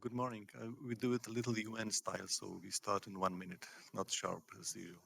Good morning. We do it a little UN style, so we start in 1 minute, not sharp as usual.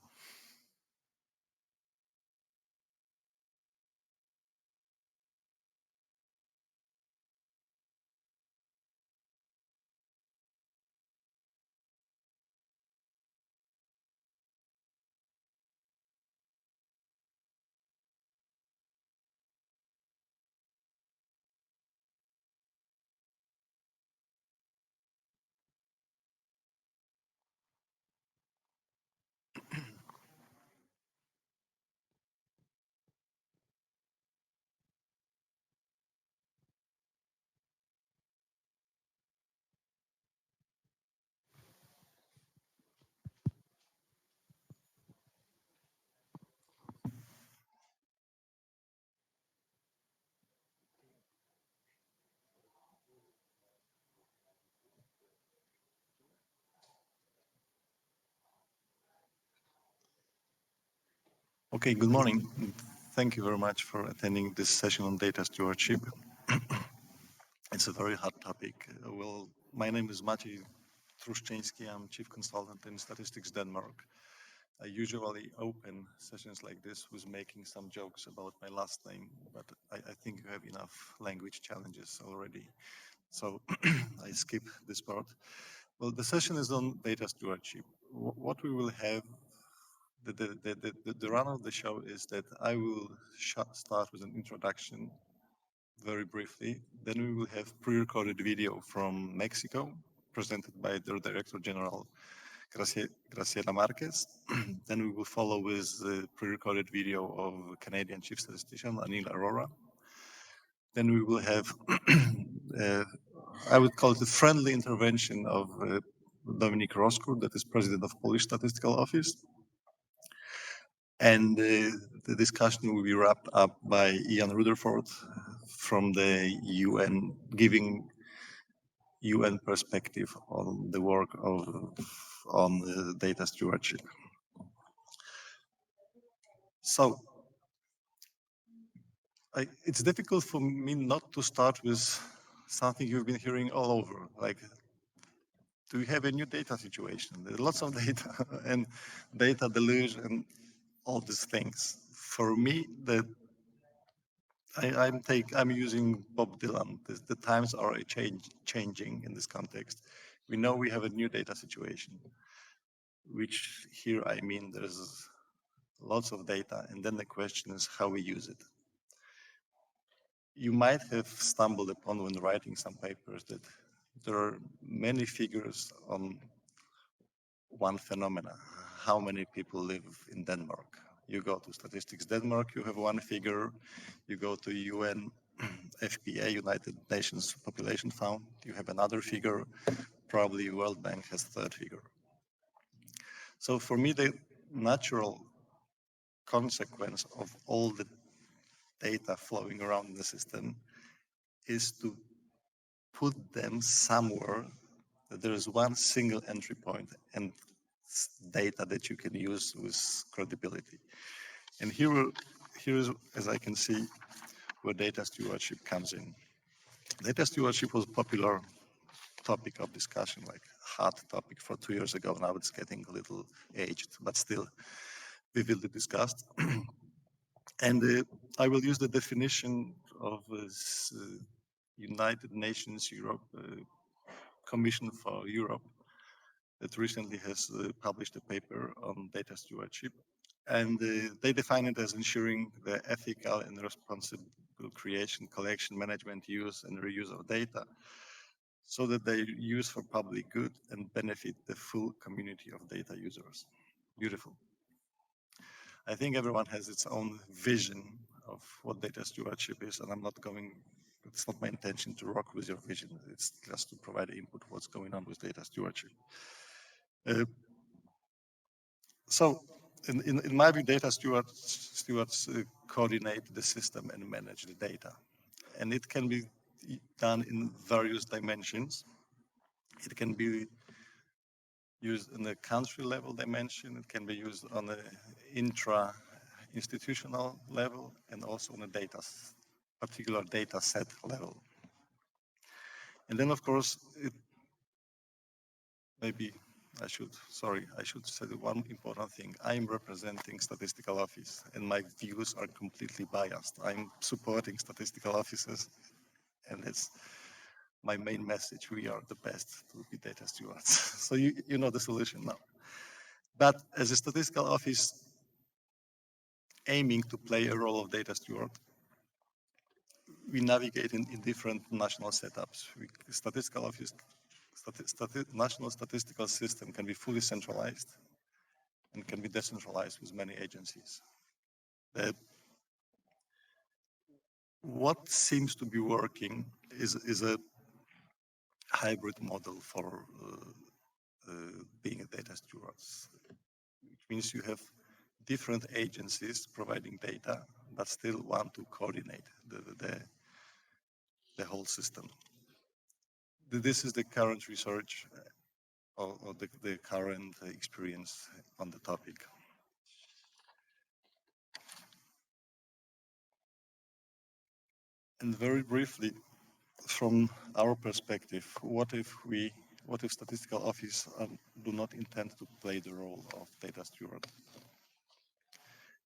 Okay, good morning. Thank you very much for attending this session on data stewardship. It's a very hot topic. Well, my name is Maciej Truszczyński. I'm Chief Consultant in Statistics Denmark. I usually open sessions like this with making some jokes about my last name, but I think you have enough language challenges already. So I skip this part. Well, the session is on data stewardship. What we will have, the run of the show is that I will start with an introduction very briefly. Then we will have pre-recorded video from Mexico, presented by their Director General, Graciela Marquez. Then we will follow with the pre-recorded video of Canadian Chief Statistician, Anil Arora. Then we will have, I would call it a friendly intervention of Dominik Roskur, that is President of Polish Statistical Office. And the discussion will be wrapped up by Ian Rutherford from the UN, giving UN perspective on the work on data stewardship. So it's difficult for me not to start with something you've been hearing all over, like, do we have a new data situation? There's lots of data and data deluge and all these things. For me, I'm using Bob Dylan. The times are changing in this context. We know we have a new data situation, which here I mean there's lots of data, and then the question is how we use it. You might have stumbled upon when writing some papers that there are many figures on one phenomena. How many people live in Denmark? You go to Statistics Denmark, you have one figure. You go to UN FPA, United Nations Population Fund, you have another figure. Probably World Bank has a third figure. So for me, the natural consequence of all the data flowing around in the system is to put them somewhere that there is one single entry point and data that you can use with credibility. And here is, as I can see, where data stewardship comes in. Data stewardship was a popular topic of discussion, like hot topic for 2 years ago. Now it's getting a little aged, but still vividly discussed. And I will use the definition of United Nations Europe Commission for Europe that recently has published a paper on data stewardship. And they define it as ensuring the ethical and responsible creation, collection, management, use, and reuse of data so that they use for public good and benefit the full community of data users. Beautiful. I think everyone has its own vision of what data stewardship is, and it's not my intention to rock with your vision. It's just to provide input what's going on with data stewardship. So in my view, data stewards coordinate the system and manage the data. And it can be done in various dimensions. It can be used in a country level dimension. It can be used on an intra-institutional level and also on a particular data set level. And then, of course, maybe I should say one important thing. I'm representing statistical office and my views are completely biased. I'm supporting statistical offices and it's my main message. We are the best to be data stewards. So you know the solution now. But as a statistical office aiming to play a role of data steward, we navigate in different national setups. Statistical office, national statistical system can be fully centralized and can be decentralized with many agencies. What seems to be working is a hybrid model for being a data steward, which means you have different agencies providing data, but still want to coordinate the whole system. This is the current research or the current experience on the topic. And very briefly, from our perspective, what if statistical office do not intend to play the role of data steward?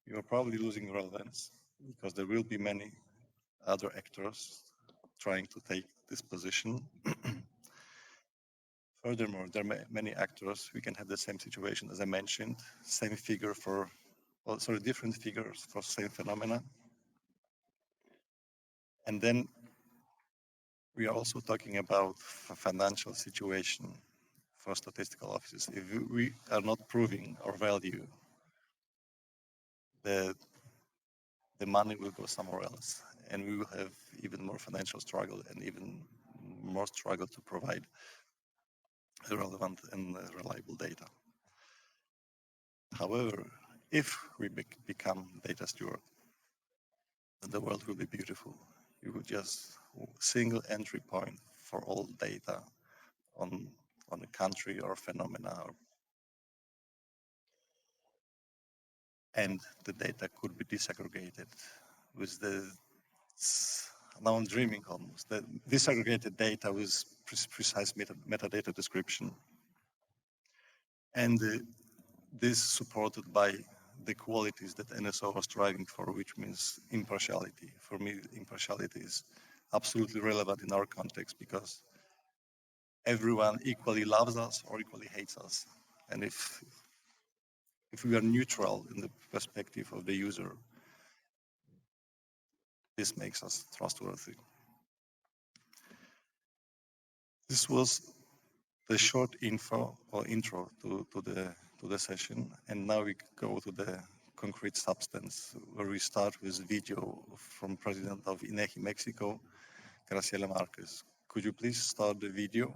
You are probably losing relevance because there will be many other actors trying to take this position. Furthermore, there are many actors. We can have the same situation as I mentioned, same figure for, different figures for same phenomena. And then we are also talking about financial situation for statistical offices. If we are not proving our value, the money will go somewhere else, and we will have even more financial struggle and even more struggle to provide relevant and reliable data. However, if we become data steward, then the world will be beautiful. You will just single entry point for all data on a country or phenomena, and the data could be disaggregated with now I'm dreaming almost, the disaggregated data with precise metadata description. And this supported by the qualities that NSO was striving for, which means impartiality. For me, impartiality is absolutely relevant in our context because everyone equally loves us or equally hates us. And if we are neutral in the perspective of the user, this makes us trustworthy. This was the short intro to the session, and now we go to the concrete substance, where we start with video from President of INEGI-México, Graciela Marquez. Could you please start the video?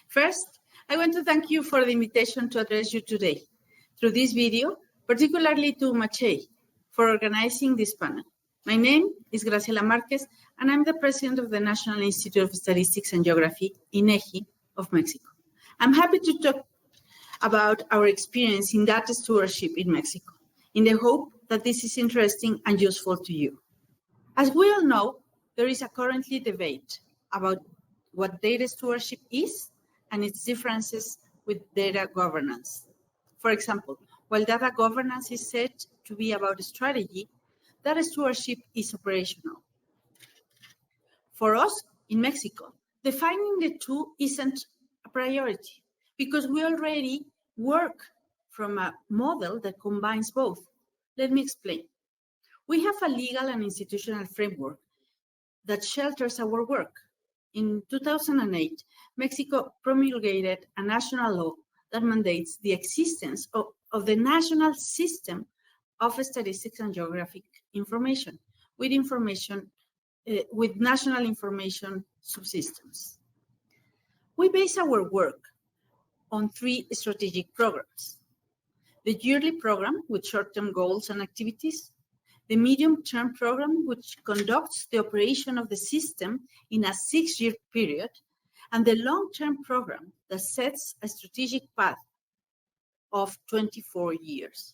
First, I want to thank you for the invitation to address you today through this video, particularly to Maciej for organizing this panel. My name is Graciela Marquez, and I'm the president of the National Institute of Statistics and Geography, INEGI, of Mexico. I'm happy to talk about our experience in data stewardship in Mexico, in the hope that this is interesting and useful to you. As we all know, there is a currently debate about what data stewardship is and its differences with data governance. For example, while data governance is said to be about strategy, data stewardship is operational. For us in Mexico, defining the two isn't a priority because we already work from a model that combines both. Let me explain. We have a legal and institutional framework that shelters our work. In 2008, Mexico promulgated a national law that mandates the existence of the national system of statistics and geographic information with national information subsystems. We base our work on 3 strategic programs: the yearly program with short-term goals and activities, the medium-term program, which conducts the operation of the system in a 6-year period, and the long-term program that sets a strategic path of 24 years.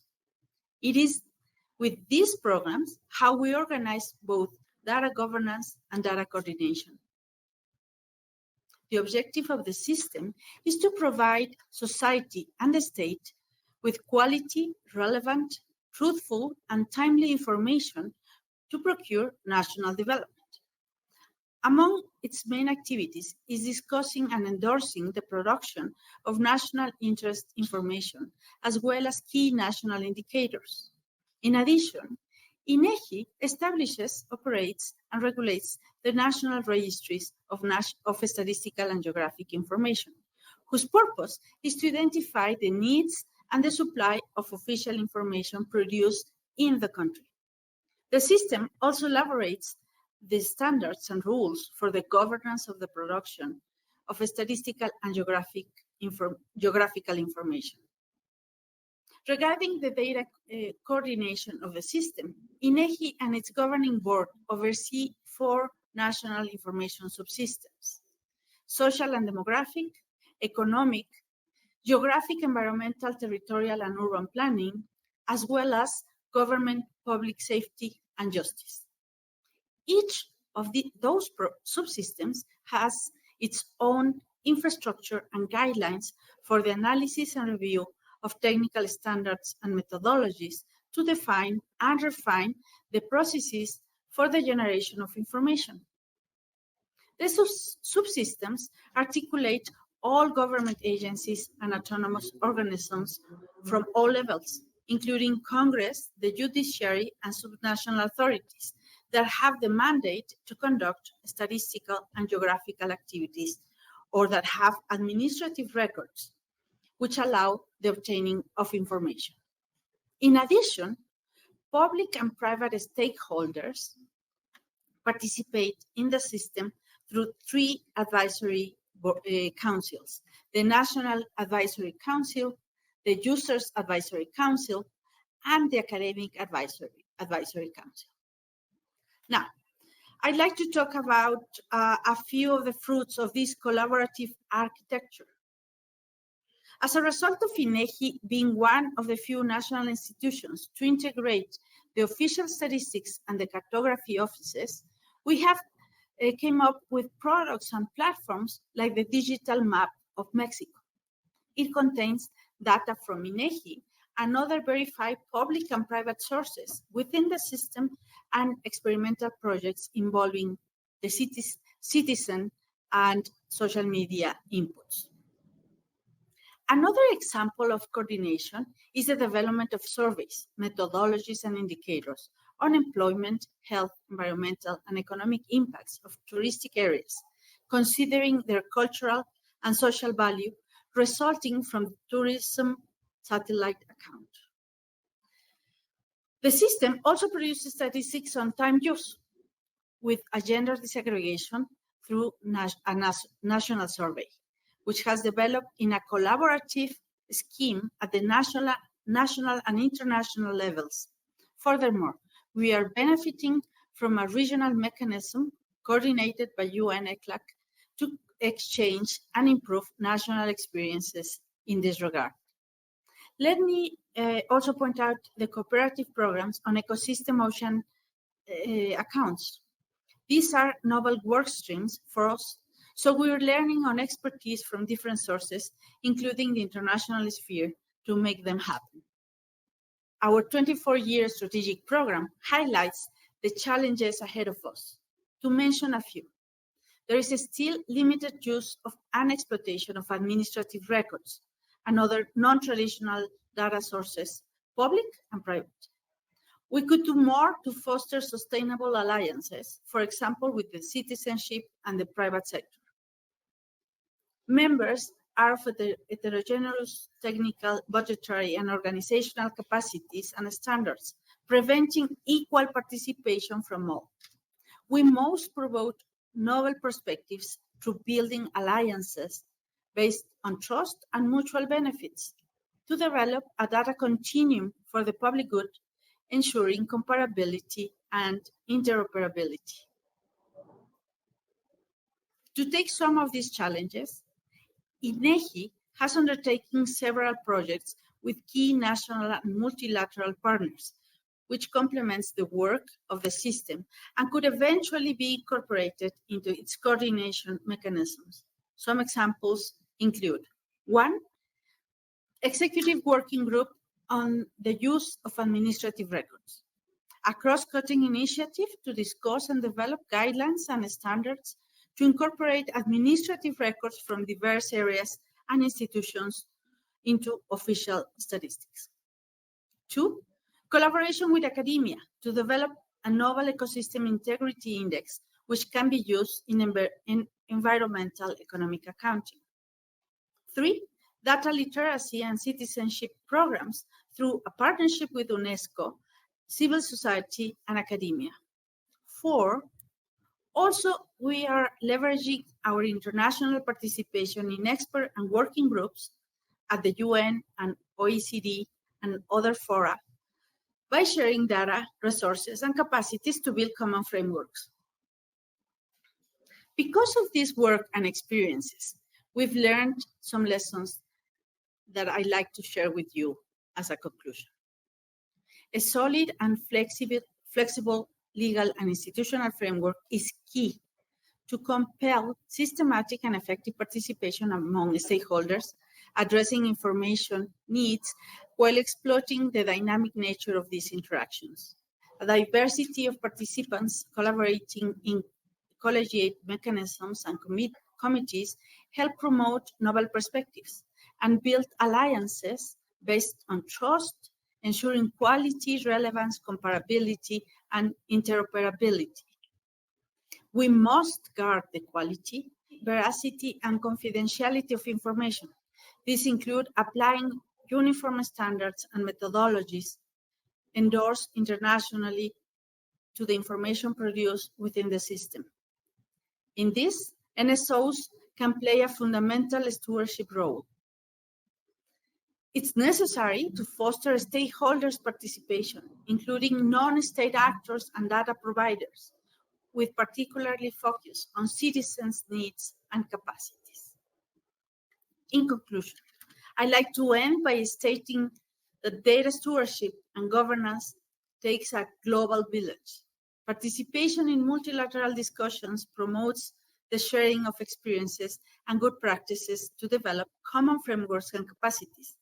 It is with these programs how we organize both data governance and data coordination. The objective of the system is to provide society and the state with quality, relevant, truthful, and timely information to procure national development. Among its main activities is discussing and endorsing the production of national interest information, as well as key national indicators. In addition, INEGI establishes, operates, and regulates the national registries of statistical and geographic information, whose purpose is to identify the needs and the supply of official information produced in the country. The system also elaborates the standards and rules for the governance of the production of statistical and geographical information. Regarding the data coordination of the system, INEGI and its governing board oversee 4 national information subsystems: social and demographic, economic, geographic, environmental, territorial, and urban planning, as well as government, public safety, and justice. Each of those subsystems has its own infrastructure and guidelines for the analysis and review of technical standards and methodologies to define and refine the processes for the generation of information. The subsystems articulate all government agencies and autonomous organisms from all levels, including Congress, the judiciary, and subnational authorities that have the mandate to conduct statistical and geographical activities, or that have administrative records which allow the obtaining of information. In addition, public and private stakeholders participate in the system through 3 advisory councils: the National Advisory Council, the Users Advisory Council, and the Academic Advisory Council. Now, I'd like to talk about a few of the fruits of this collaborative architecture. As a result of INEGI being one of the few national institutions to integrate the official statistics and the cartography offices, we have came up with products and platforms like the Digital Map of Mexico. It contains data from INEGI and other verified public and private sources within the system and experimental projects involving the citizen and social media inputs. Another example of coordination is the development of surveys, methodologies, and indicators on employment, health, environmental, and economic impacts of touristic areas, considering their cultural and social value resulting from the tourism satellite account. The system also produces statistics on time use with a gender disaggregation through a national survey, which has developed in a collaborative scheme at the national and international levels. Furthermore, we are benefiting from a regional mechanism coordinated by UN-ECLAC to exchange and improve national experiences in this regard. Let me also point out the cooperative programs on ecosystem ocean accounts. These are novel work streams for us, so we're learning on expertise from different sources, including the international sphere, to make them happen. Our 24-year strategic program highlights the challenges ahead of us. To mention a few, there is still limited use of and exploitation of administrative records and other non-traditional data sources, public and private. We could do more to foster sustainable alliances, for example, with the citizenship and the private sector. Members are of heterogeneous technical, budgetary, and organizational capacities and standards, preventing equal participation from all. We most promote novel perspectives through building alliances based on trust and mutual benefits to develop a data continuum for the public good ensuring comparability and interoperability. To take some of these challenges, INEGI has undertaken several projects with key national and multilateral partners, which complements the work of the system and could eventually be incorporated into its coordination mechanisms. Some examples include: 1, Executive Working Group on the Use of Administrative Records, a cross-cutting initiative to discuss and develop guidelines and standards to incorporate administrative records from diverse areas and institutions into official statistics. 2, collaboration with academia to develop a novel ecosystem integrity index, which can be used in environmental economic accounting. 3, data literacy and citizenship programs through a partnership with UNESCO, civil society, and academia. 4, also, we are leveraging our international participation in expert and working groups at the UN and OECD and other fora by sharing data, resources, and capacities to build common frameworks. Because of this work and experiences, we've learned some lessons that I'd like to share with you as a conclusion. A solid and flexible legal and institutional framework is key to compel systematic and effective participation among stakeholders, addressing information needs while exploiting the dynamic nature of these interactions. A diversity of participants collaborating in collegiate mechanisms and committees help promote novel perspectives and build alliances based on trust, ensuring quality, relevance, comparability, and interoperability. We must guard the quality, veracity, and confidentiality of information. These include applying uniform standards and methodologies endorsed internationally to the information produced within the system. In this, NSOs can play a fundamental stewardship role. It's necessary to foster stakeholders' participation, including non-state actors and data providers, with particularly focus on citizens' needs and capacities. In conclusion, I'd like to end by stating that data stewardship and governance takes a global village. Participation in multilateral discussions promotes the sharing of experiences and good practices to develop common frameworks and capacities,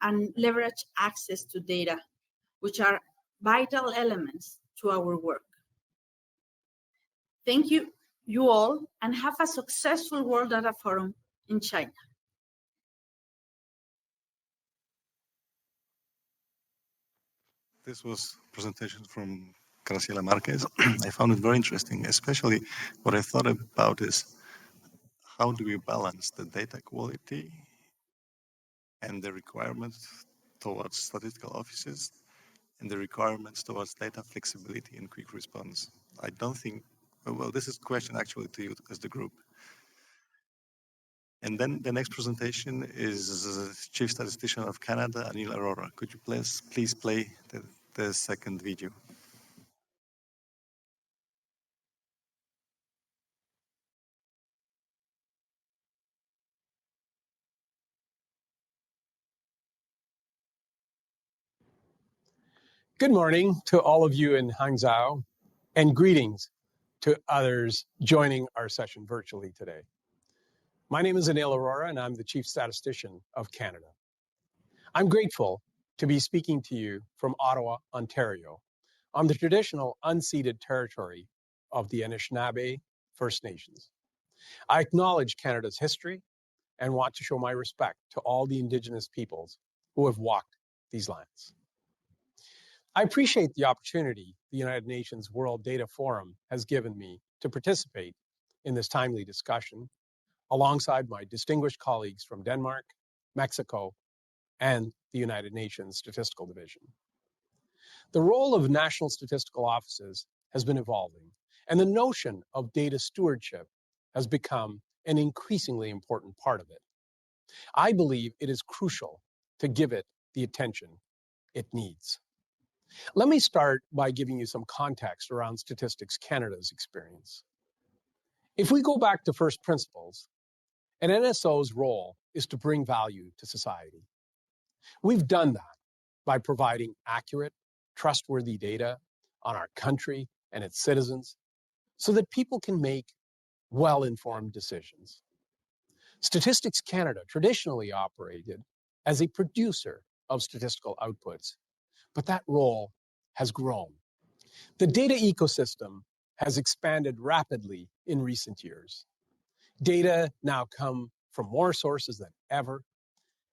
and leverage access to data, which are vital elements to our work. Thank you all, and have a successful World Data Forum in China. This was a presentation from Graciela Marquez. I found it very interesting, especially what I thought about is how do we balance the data quality and the requirements towards statistical offices and the requirements towards data flexibility and quick response. I don't think, well, this is a question actually to you as the group. And then the next presentation is Chief Statistician of Canada, Anil Arora. Could you please play the second video? Good morning to all of you in Hangzhou, and greetings to others joining our session virtually today. My name is Anil Arora, and I'm the Chief Statistician of Canada. I'm grateful to be speaking to you from Ottawa, Ontario, on the traditional unceded territory of the Anishinaabe First Nations. I acknowledge Canada's history and want to show my respect to all the Indigenous peoples who have walked these lands. I appreciate the opportunity the United Nations World Data Forum has given me to participate in this timely discussion alongside my distinguished colleagues from Denmark, Mexico, and the United Nations Statistical Division. The role of national statistical offices has been evolving, and the notion of data stewardship has become an increasingly important part of it. I believe it is crucial to give it the attention it needs. Let me start by giving you some context around Statistics Canada's experience. If we go back to first principles, an NSO's role is to bring value to society. We've done that by providing accurate, trustworthy data on our country and its citizens so that people can make well-informed decisions. Statistics Canada traditionally operated as a producer of statistical outputs, but that role has grown. The data ecosystem has expanded rapidly in recent years. Data now come from more sources than ever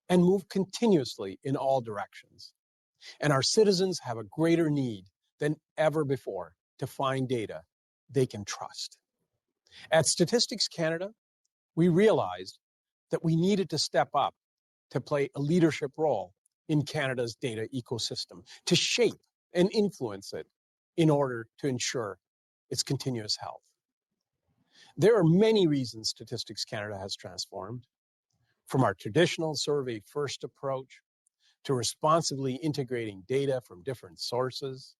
and move continuously in all directions. And our citizens have a greater need than ever before to find data they can trust. At Statistics Canada, we realized that we needed to step up to play a leadership role in Canada's data ecosystem, to shape and influence it in order to ensure its continuous health. There are many reasons Statistics Canada has transformed, from our traditional survey-first approach to responsibly integrating data from different sources,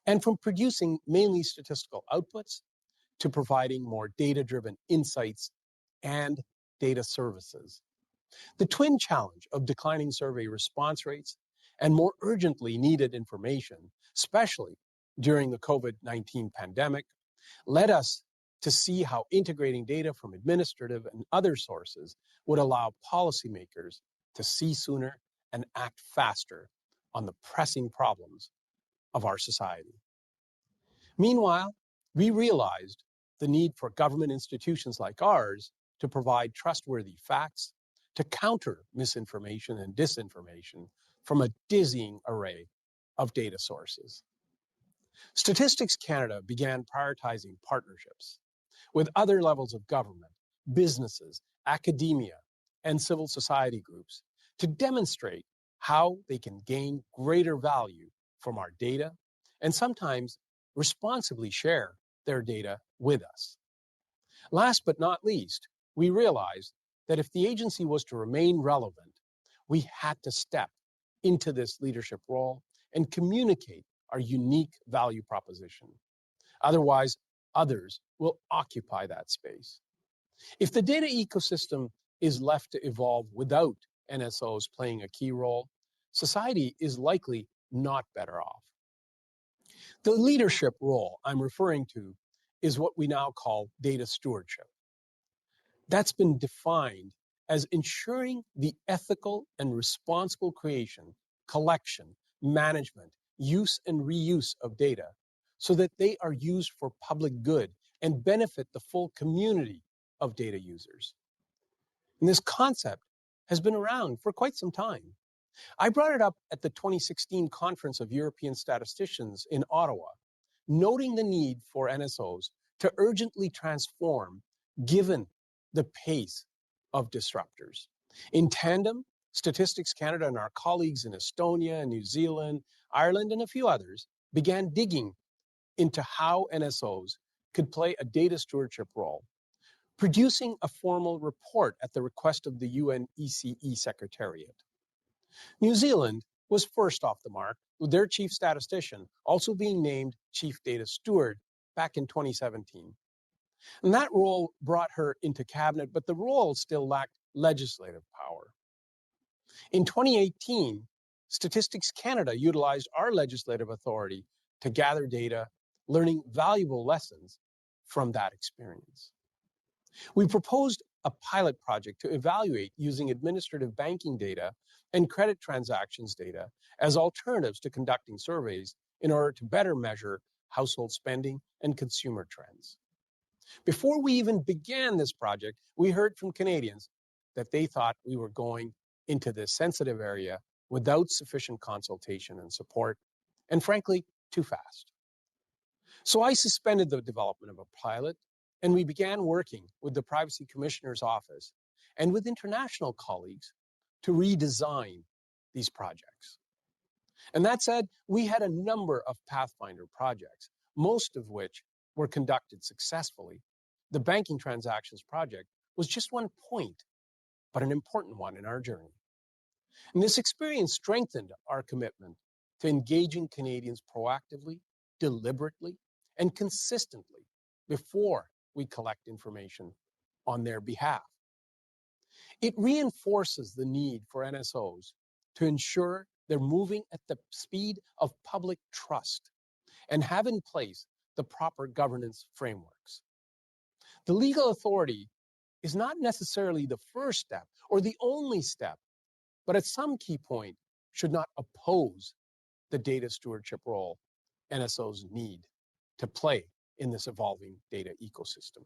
and from producing mainly statistical outputs to providing more data-driven insights and data services. The twin challenge of declining survey response rates and more urgently needed information, especially during the COVID-19 pandemic, led us to see how integrating data from administrative and other sources would allow policymakers to see sooner and act faster on the pressing problems of our society. Meanwhile, we realized the need for government institutions like ours to provide trustworthy facts to counter misinformation and disinformation from a dizzying array of data sources. Statistics Canada began prioritizing partnerships with other levels of government, businesses, academia, and civil society groups to demonstrate how they can gain greater value from our data and sometimes responsibly share their data with us. Last but not least, we realized that if the agency was to remain relevant, we had to step into this leadership role and communicate our unique value proposition. Otherwise, others will occupy that space. If the data ecosystem is left to evolve without NSOs playing a key role, society is likely not better off. The leadership role I'm referring to is what we now call data stewardship. That's been defined as ensuring the ethical and responsible creation, collection, management, use and reuse of data so that they are used for public good and benefit the full community of data users. And this concept has been around for quite some time. I brought it up at the 2016 Conference of European Statisticians in Ottawa, noting the need for NSOs to urgently transform given the pace of disruptors. In tandem, Statistics Canada and our colleagues in Estonia, New Zealand, Ireland, and a few others began digging into how NSOs could play a data stewardship role, producing a formal report at the request of the UNECE Secretariat. New Zealand was first off the mark, with their chief statistician also being named chief data steward back in 2017. And that role brought her into cabinet, but the role still lacked legislative power. In 2018, Statistics Canada utilized our legislative authority to gather data, learning valuable lessons from that experience. We proposed a pilot project to evaluate using administrative banking data and credit transactions data as alternatives to conducting surveys in order to better measure household spending and consumer trends. Before we even began this project, we heard from Canadians that they thought we were going into this sensitive area without sufficient consultation and support, and frankly, too fast. So I suspended the development of a pilot, and we began working with the Privacy Commissioner's Office and with international colleagues to redesign these projects. And that said, we had a number of Pathfinder projects, most of which were conducted successfully. The banking transactions project was just one point, but an important one in our journey. And this experience strengthened our commitment to engaging Canadians proactively, deliberately, and consistently before we collect information on their behalf. It reinforces the need for NSOs to ensure they're moving at the speed of public trust and have in place the proper governance frameworks. The legal authority is not necessarily the first step or the only step, but at some key point should not oppose the data stewardship role NSOs need to play in this evolving data ecosystem.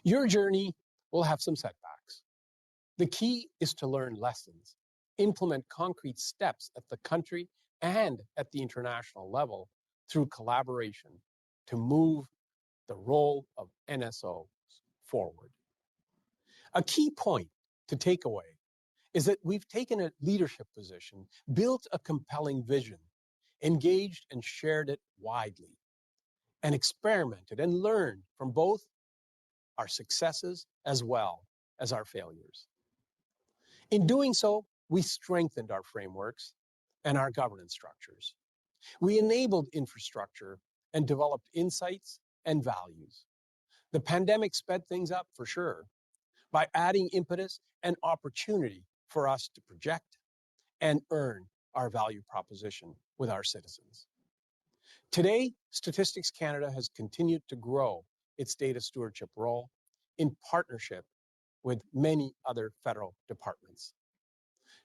Your journey will have some setbacks. The key is to learn lessons, implement concrete steps at the country and at the international level through collaboration to move the role of NSOs forward. A key point to take away is that we've taken a leadership position, built a compelling vision, engaged and shared it widely, and experimented and learned from both our successes as well as our failures. In doing so, we strengthened our frameworks and our governance structures. We enabled infrastructure and developed insights and values. The pandemic sped things up for sure by adding impetus and opportunity for us to project and earn our value proposition with our citizens. Today, Statistics Canada has continued to grow its data stewardship role in partnership with many other federal departments.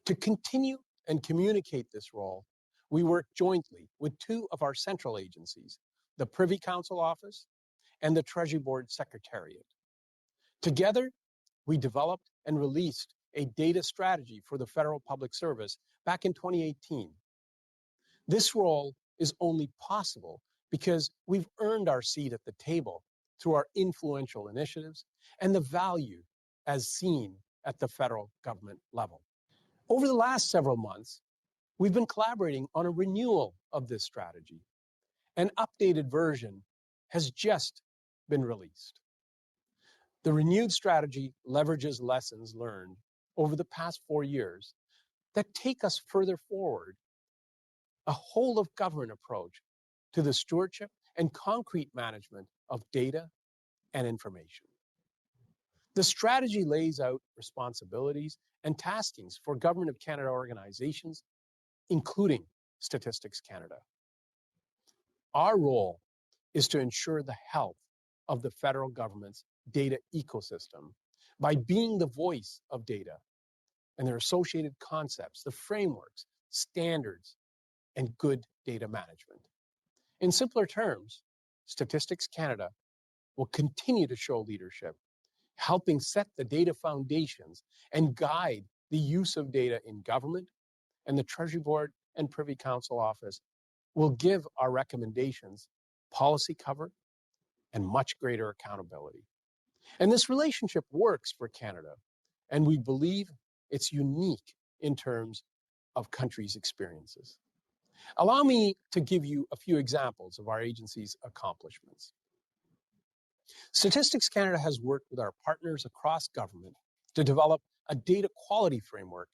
To continue and communicate this role, we work jointly with two of our central agencies, the Privy Council Office and the Treasury Board Secretariat. Together, we developed and released a data strategy for the federal public service back in 2018. This role is only possible because we've earned our seat at the table through our influential initiatives and the value as seen at the federal government level. Over the last several months, we've been collaborating on a renewal of this strategy. An updated version has just been released. The renewed strategy leverages lessons learned over the past 4 years that take us further forward, a whole of government approach to the stewardship and concrete management of data and information. The strategy lays out responsibilities and taskings for Government of Canada organizations, including Statistics Canada. Our role is to ensure the health of the federal government's data ecosystem by being the voice of data and their associated concepts, the frameworks, standards, and good data management. In simpler terms, Statistics Canada will continue to show leadership, helping set the data foundations and guide the use of data in government, and the Treasury Board and Privy Council Office will give our recommendations policy cover and much greater accountability. And this relationship works for Canada, and we believe it's unique in terms of countries' experiences. Allow me to give you a few examples of our agency's accomplishments. Statistics Canada has worked with our partners across government to develop a data quality framework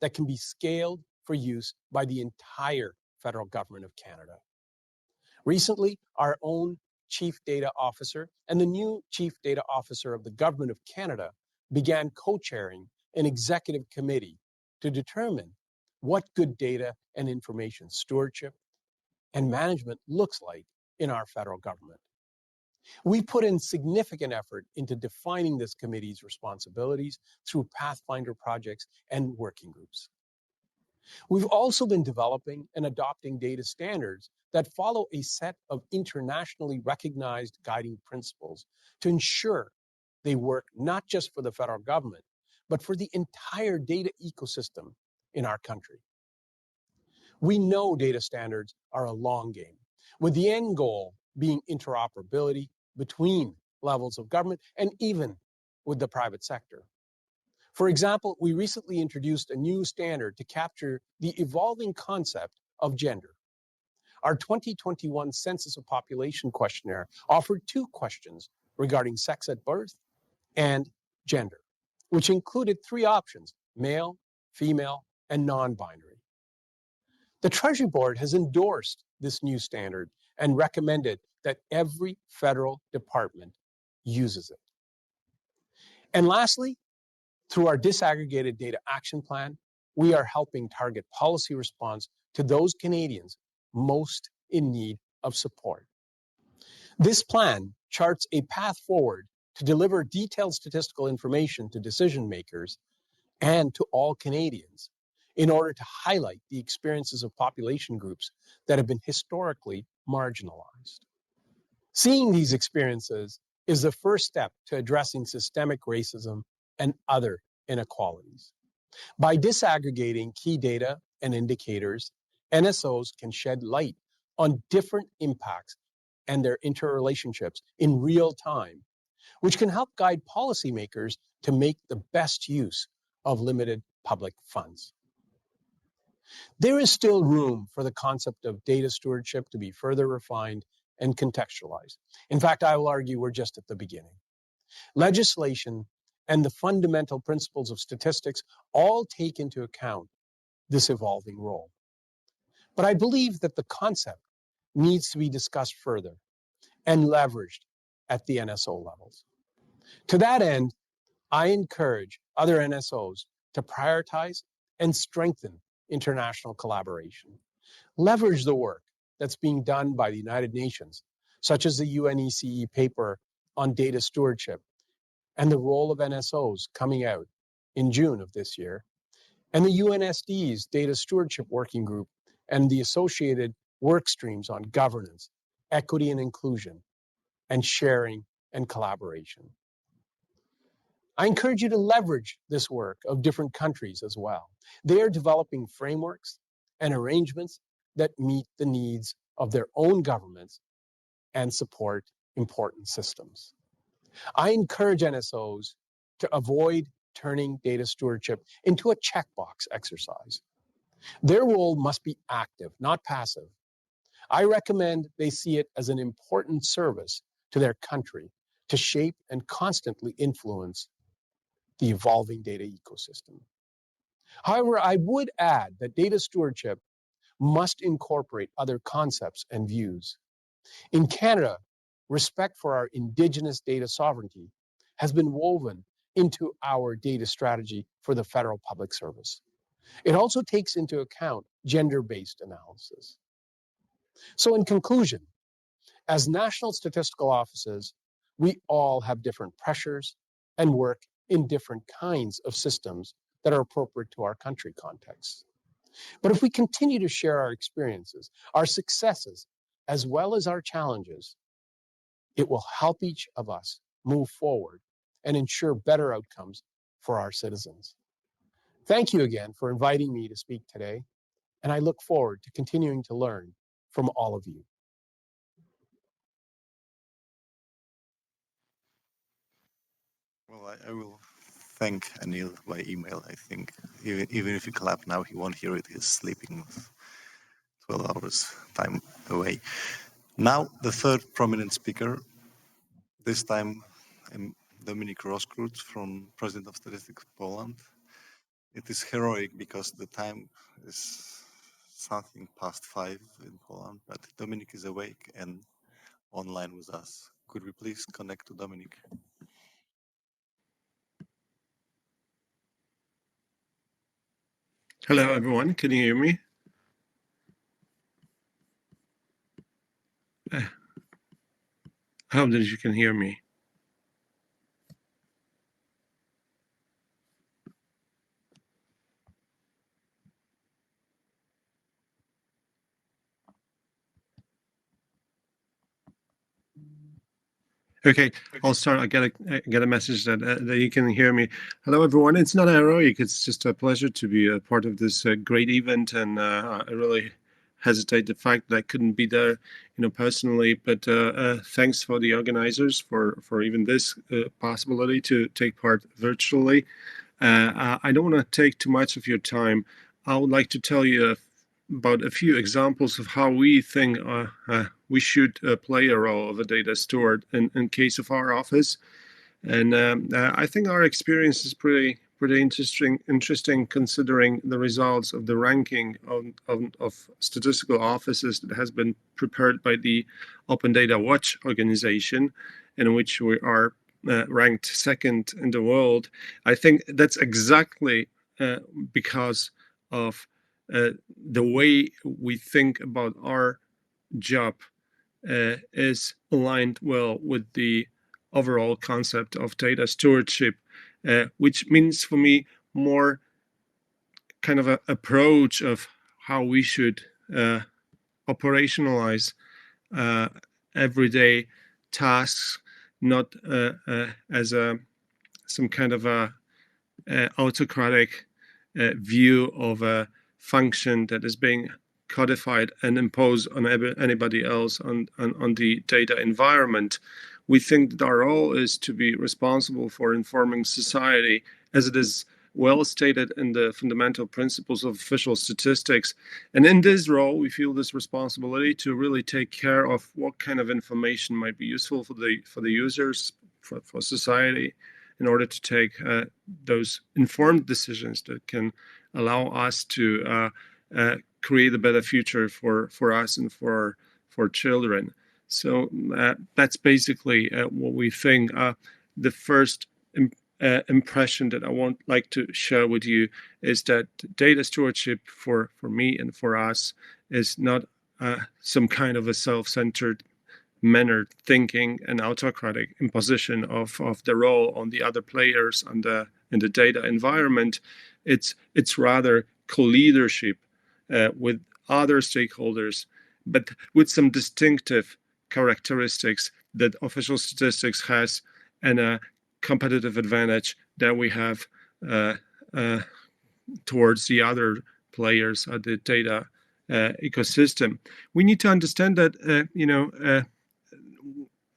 that can be scaled for use by the entire federal government of Canada. Recently, our own Chief Data Officer and the new Chief Data Officer of the Government of Canada began co-chairing an executive committee to determine what good data and information stewardship and management looks like in our federal government. We put in significant effort into defining this committee's responsibilities through Pathfinder projects and working groups. We've also been developing and adopting data standards that follow a set of internationally recognized guiding principles to ensure they work not just for the federal government, but for the entire data ecosystem in our country. We know data standards are a long game, with the end goal being interoperability between levels of government and even with the private sector. For example, we recently introduced a new standard to capture the evolving concept of gender. Our 2021 Census of Population questionnaire offered 2 questions regarding sex at birth and gender, which included 3 options: male, female, and non-binary. The Treasury Board has endorsed this new standard and recommended that every federal department uses it. And lastly, through our disaggregated data action plan, we are helping target policy response to those Canadians most in need of support. This plan charts a path forward to deliver detailed statistical information to decision makers and to all Canadians in order to highlight the experiences of population groups that have been historically marginalized. Seeing these experiences is the first step to addressing systemic racism and other inequalities. By disaggregating key data and indicators, NSOs can shed light on different impacts and their interrelationships in real time, which can help guide policymakers to make the best use of limited public funds. There is still room for the concept of data stewardship to be further refined and contextualized. In fact, I will argue we're just at the beginning. Legislation and the fundamental principles of statistics all take into account this evolving role. But I believe that the concept needs to be discussed further and leveraged at the NSO levels. To that end, I encourage other NSOs to prioritize and strengthen international collaboration. Leverage the work that's being done by the United Nations, such as the UNECE paper on data stewardship and the role of NSOs coming out in June of this year, and the UNSD's Data Stewardship Working Group and the associated work streams on governance, equity and inclusion, and sharing and collaboration. I encourage you to leverage this work of different countries as well. They are developing frameworks and arrangements that meet the needs of their own governments and support important systems. I encourage NSOs to avoid turning data stewardship into a checkbox exercise. Their role must be active, not passive. I recommend they see it as an important service to their country to shape and constantly influence the evolving data ecosystem. However, I would add that data stewardship must incorporate other concepts and views. In Canada, respect for our Indigenous data sovereignty has been woven into our data strategy for the federal public service. It also takes into account gender-based analysis. So in conclusion, as national statistical offices, we all have different pressures and work in different kinds of systems that are appropriate to our country context. But if we continue to share our experiences, our successes, as well as our challenges, it will help each of us move forward and ensure better outcomes for our citizens. Thank you again for inviting me to speak today, and I look forward to continuing to learn from all of you. Well, I will thank Anil by email, I think. Even if you clap now, he won't hear it. He's sleeping 12 hours time away. Now, the third prominent speaker, this time Dominik Roskrut, from President of Statistics Poland. It is heroic because the time is something past 5 in Poland, but Dominik is awake and online with us. Could we please connect to Dominik? Hello, everyone. Can you hear me? I hope that you can hear me. Okay, I'll start. I get a message that that you can hear me. Hello, everyone. It's not heroic. It's just a pleasure to be a part of this great event, and I really hesitate the fact that I couldn't be there, personally. But thanks for the organizers for even this possibility to take part virtually. I don't want to take too much of your time. I would like to tell you about a few examples of how we think we should play a role of a data steward in case of our office. And I think our experience is pretty pretty interesting considering the results of the ranking of statistical offices that has been prepared by the Open Data Watch organization, in which we are ranked second in the world. I think that's exactly because of the way we think about our job is aligned well with the overall concept of data stewardship, which means for me more kind of an approach of how we should operationalize everyday tasks, not as some kind of a autocratic view of a function that is being codified and imposed on anybody else on the data environment. We think that our role is to be responsible for informing society, as it is well stated in the fundamental principles of official statistics. And in this role, we feel this responsibility to really take care of what kind of information might be useful for the users, for society, in order to take those informed decisions that can allow us to create a better future for us and for children. So that's basically what we think. The first impression that I want like to share with you is that data stewardship for me and for us is not some kind of a self-centered mannered thinking and autocratic imposition of the role on the other players in the data environment. It's rather co-leadership with other stakeholders, but with some distinctive characteristics that official statistics has, and a competitive advantage that we have towards the other players of the data ecosystem. We need to understand that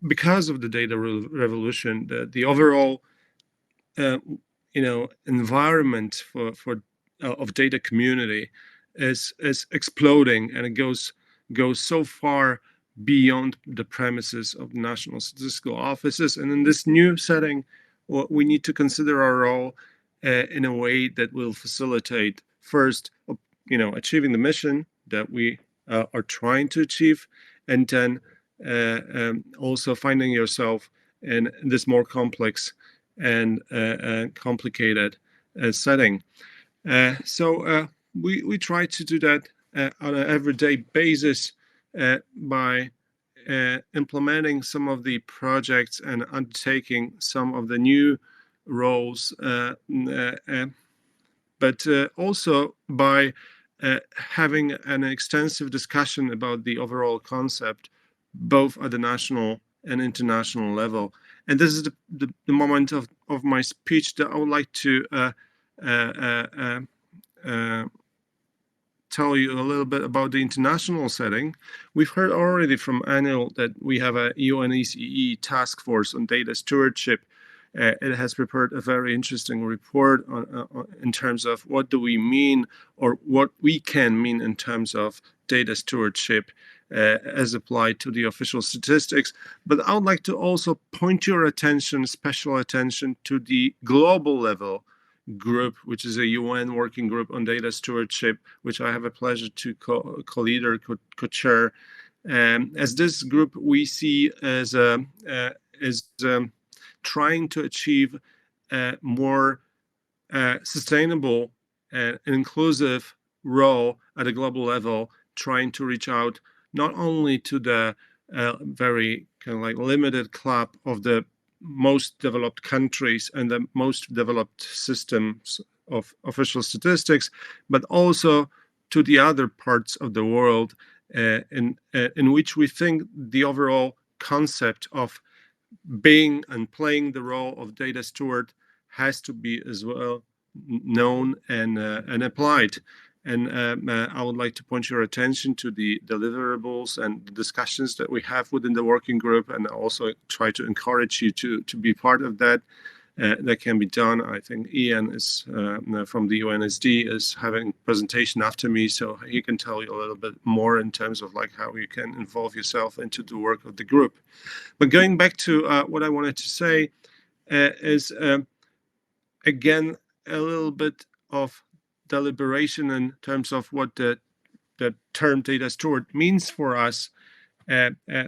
because of the data revolution, the overall environment for of data community is exploding, and it goes so far beyond the premises of national statistical offices. And in this new setting, we need to consider our role in a way that will facilitate first, achieving the mission that we are trying to achieve, and then also finding yourself in this more complex and complicated setting. So we try to do that on an everyday basis by implementing some of the projects and undertaking some of the new roles, but also by having an extensive discussion about the overall concept, both at the national and international level. And this is the moment of my speech that I would like to tell you a little bit about the international setting. We've heard already from Anil that we have a UNSD task force on data stewardship. It has prepared a very interesting report in terms of what do we mean, or what we can mean in terms of data stewardship as applied to the official statistics. But I would like to also point your attention, special attention, to the global level group, which is a UN working group on data stewardship, which I have a pleasure to co-lead or co-chair. As this group, we see as trying to achieve a more sustainable and inclusive role at a global level, trying to reach out not only to the very kind of like limited club of the most developed countries and the most developed systems of official statistics, but also to the other parts of the world in which we think the overall concept of being and playing the role of data steward has to be as well known and applied. And I would like to point your attention to the deliverables and the discussions that we have within the working group, and also try to encourage you to be part of that. That can be done. I think Ian is from the UNSD is having a presentation after me, so he can tell you a little bit more in terms of like how you can involve yourself into the work of the group. But going back to what I wanted to say is again, a little bit of deliberation in terms of what the term data steward means for us.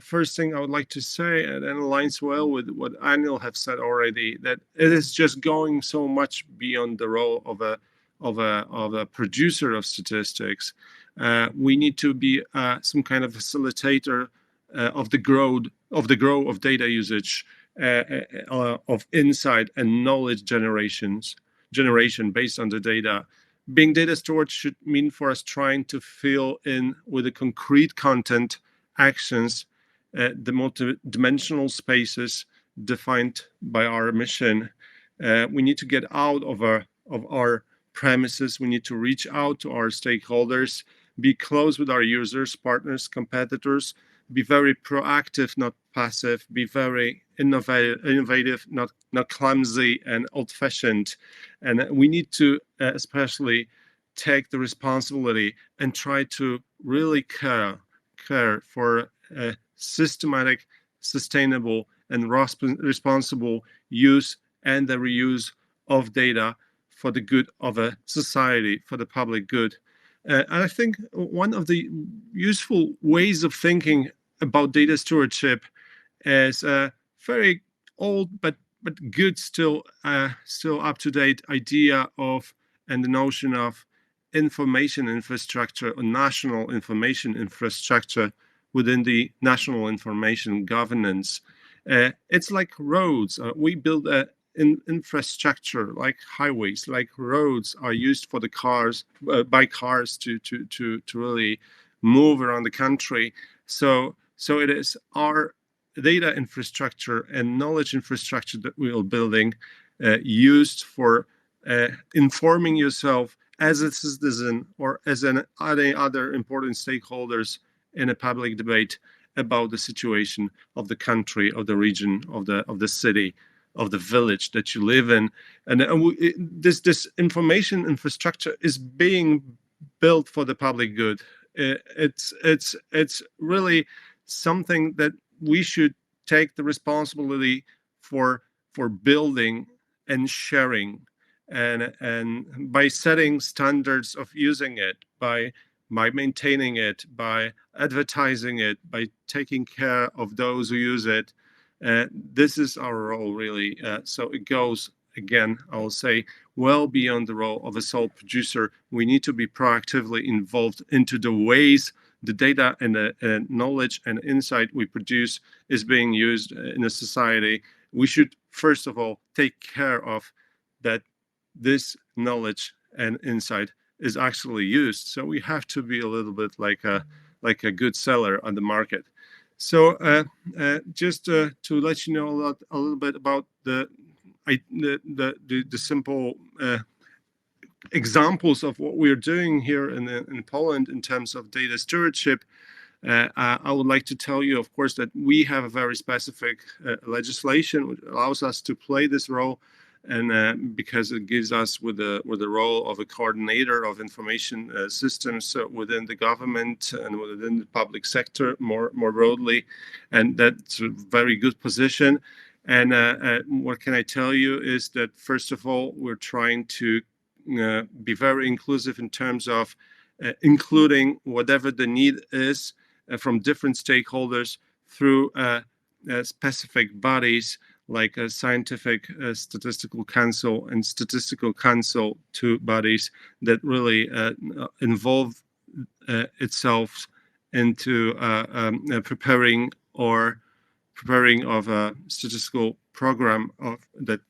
First thing I would like to say, and it aligns well with what Anil have said already, that it is just going so much beyond the role of a producer of statistics. We need to be some kind of facilitator of the growth of data usage, of insight and knowledge generation based on the data. Being data steward should mean for us trying to fill in with the concrete content, actions, the multidimensional spaces defined by our mission. We need to get out of our premises. We need to reach out to our stakeholders, be close with our users, partners, competitors, be very proactive, not passive, be very innovative, not clumsy and old-fashioned. And we need to especially take the responsibility and try to really care for a systematic, sustainable, and responsible use and the reuse of data for the good of a society, for the public good. And I think one of the useful ways of thinking about data stewardship is a very old but good, still up to date idea of, and the notion of, information infrastructure or national information infrastructure within the national information governance. It's like roads. We build infrastructure like highways, like roads are used for the cars, by cars to really move around the country. So it is our data infrastructure and knowledge infrastructure that we are building, used for informing yourself as a citizen or as any other important stakeholders in a public debate about the situation of the country, of the region, of the city, of the village that you live in. And this information infrastructure is being built for the public good. It's really something that we should take the responsibility for building and sharing, and by setting standards of using it, by maintaining it, by advertising it, by taking care of those who use it. This is our role, really. So it goes, again, I will say, well beyond the role of a sole producer. We need to be proactively involved into the ways the data and the knowledge and insight we produce is being used in a society. We should, first of all, take care of that this knowledge and insight is actually used. So we have to be a little bit like a good seller on the market. So just to let you know a little bit about the simple examples of what we're doing here in Poland in terms of data stewardship. I would like to tell you, of course, that we have a very specific legislation which allows us to play this role, and because it gives us with the role of a coordinator of information systems within the government and within the public sector more broadly, and that's a very good position. And what can I tell you is that, first of all, we're trying to be very inclusive in terms of including whatever the need is from different stakeholders through specific bodies like a scientific statistical council and statistical council, two bodies that really involve itself into preparing of a statistical program that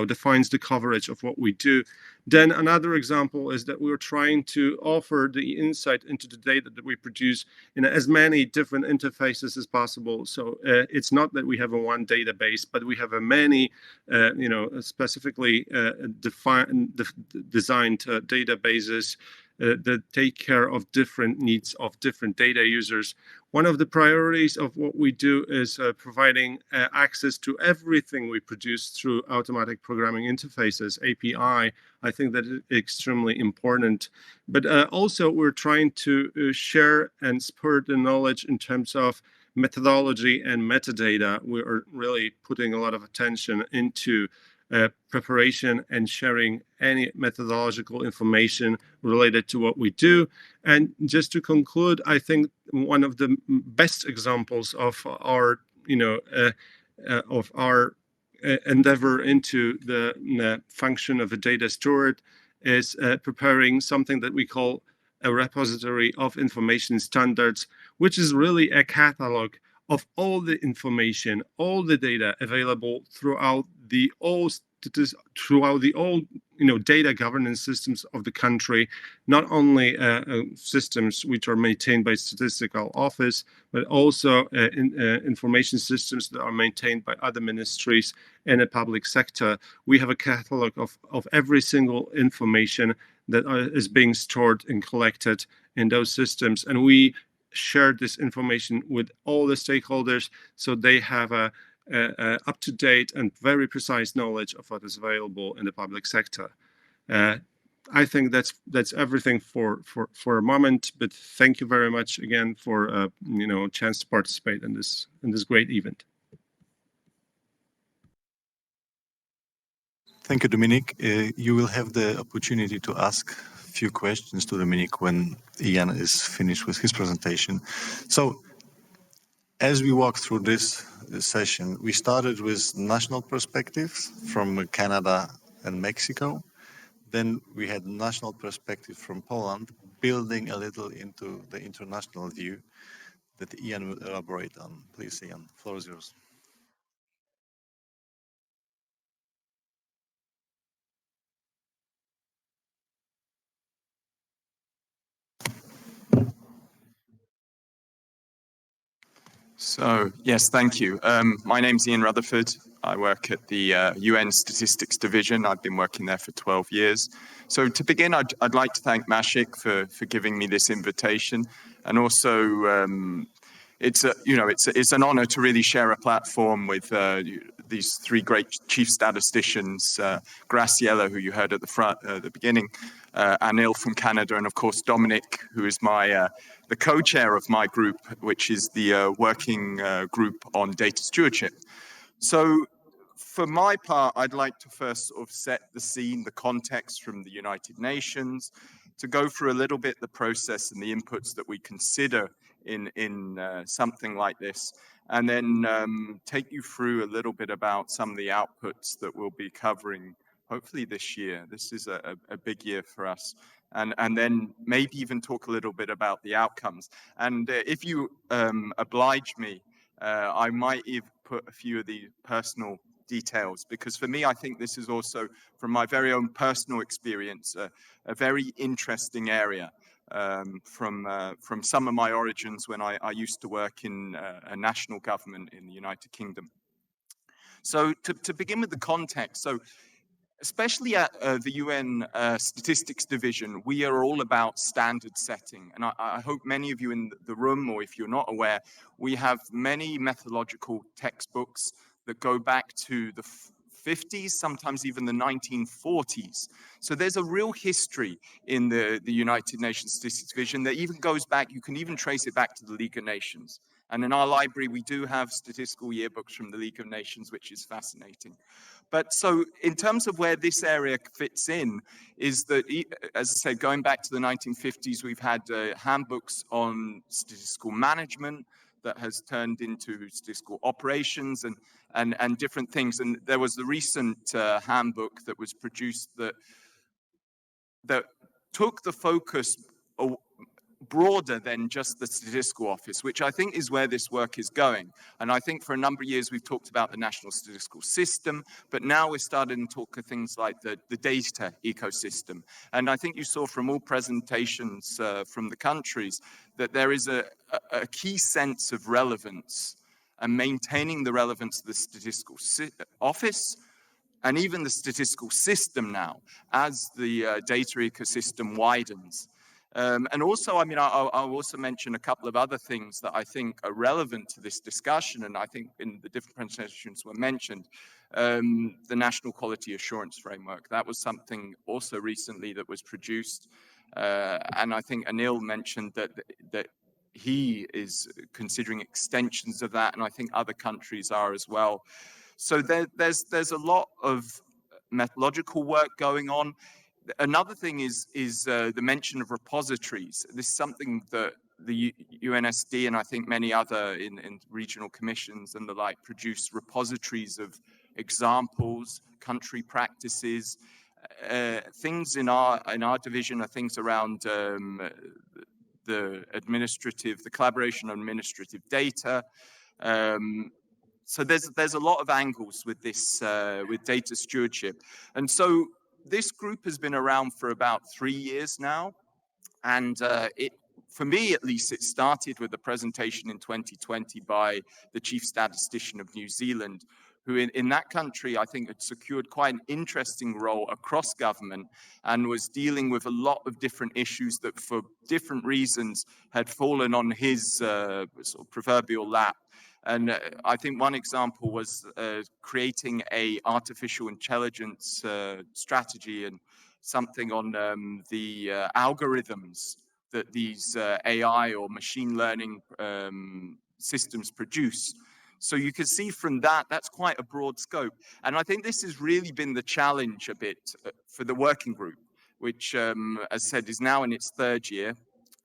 defines the coverage of what we do. Then another example is that we're trying to offer the insight into the data that we produce in as many different interfaces as possible. So it's not that we have a one database, but we have a many, specifically designed databases that take care of different needs of different data users. One of the priorities of what we do is providing access to everything we produce through automatic programming interfaces, API. I think that is extremely important. But also we're trying to share and spur the knowledge in terms of methodology and metadata. We are really putting a lot of attention into preparation and sharing any methodological information related to what we do. And just to conclude, I think one of the best examples of our, endeavor into the function of a data steward is preparing something that we call a repository of information standards, which is really a catalog of all the information, all the data available throughout the all data governance systems of the country, not only systems which are maintained by Statistical Office, but also information systems that are maintained by other ministries in the public sector. We have a catalog of every single information that is being stored and collected in those systems, and we share this information with all the stakeholders so they have a up-to-date and very precise knowledge of what is available in the public sector. I think that's everything for a moment, but thank you very much again for a chance to participate in this great event. Thank you, Dominic. You will have the opportunity to ask a few questions to Dominic when Ian is finished with his presentation. So, as we walk through this session, we started with national perspectives from Canada and Mexico. Then we had national perspective from Poland, building a little into the international view that Ian will elaborate on. Please, Ian, the floor is yours. So, yes, thank you. My name's Ian Rutherford. I work at the UN Statistics Division. I've been working there for 12 years. So to begin, I'd like to thank Maciek for giving me this invitation. And also, it's an honor to really share a platform with these three great chief statisticians, Graciela, who you heard at the beginning, Anil from Canada, and of course Dominic, who is the co-chair of my group, which is the working group on data stewardship. So for my part, I'd like to first sort of set the scene, the context from the United Nations, to go through a little bit the process and the inputs that we consider in something like this, and then take you through a little bit about some of the outputs that we'll be covering hopefully this year. This is a big year for us. And then maybe even talk a little bit about the outcomes. And if you oblige me, I might even put a few of the personal details, because for me, I think this is also, from my very own personal experience, a very interesting area from some of my origins when I used to work in a national government in the United Kingdom. So to begin with the context, so especially at the UN Statistics Division, we are all about standard setting. And I hope many of you in the room, or if you're not aware, we have many methodological textbooks that go back to the 50s, sometimes even the 1940s. So there's a real history in the United Nations Statistics Division that even goes back, you can even trace it back to the League of Nations. And in our library, we do have statistical yearbooks from the League of Nations, which is fascinating. But so in terms of where this area fits in is that, as I said, going back to the 1950s, we've had handbooks on statistical management that has turned into statistical operations and different things. And there was the recent handbook that was produced that took the focus broader than just the statistical office, which I think is where this work is going. And I think for a number of years we've talked about the national statistical system, but now we're starting to talk of things like the data ecosystem. And I think you saw from all presentations from the countries that there is a key sense of relevance and maintaining the relevance of the statistical office and even the statistical system now as the data ecosystem widens. And also, I mean, I'll also mention a couple of other things that I think are relevant to this discussion, and I think in the different presentations were mentioned. The National Quality Assurance Framework, that was something also recently that was produced. And I think Anil mentioned that he is considering extensions of that, and I think other countries are as well. So there's a lot of methodological work going on. Another thing is the mention of repositories. This is something that the UNSD and I think many other in regional commissions and the like produce repositories of examples, country practices, things in our division are things around the collaboration on administrative data. So there's a lot of angles with this with data stewardship, and so this group has been around for about 3 years now, and for me at least, it started with a presentation in 2020 by the Chief Statistician of New Zealand, who in that country, I think, had secured quite an interesting role across government and was dealing with a lot of different issues that for different reasons had fallen on his sort of proverbial lap. And I think one example was creating a artificial intelligence strategy and something on the algorithms that these AI or machine learning systems produce. So you can see from that, that's quite a broad scope. And I think this has really been the challenge a bit for the working group, which, as said, is now in its 3rd year,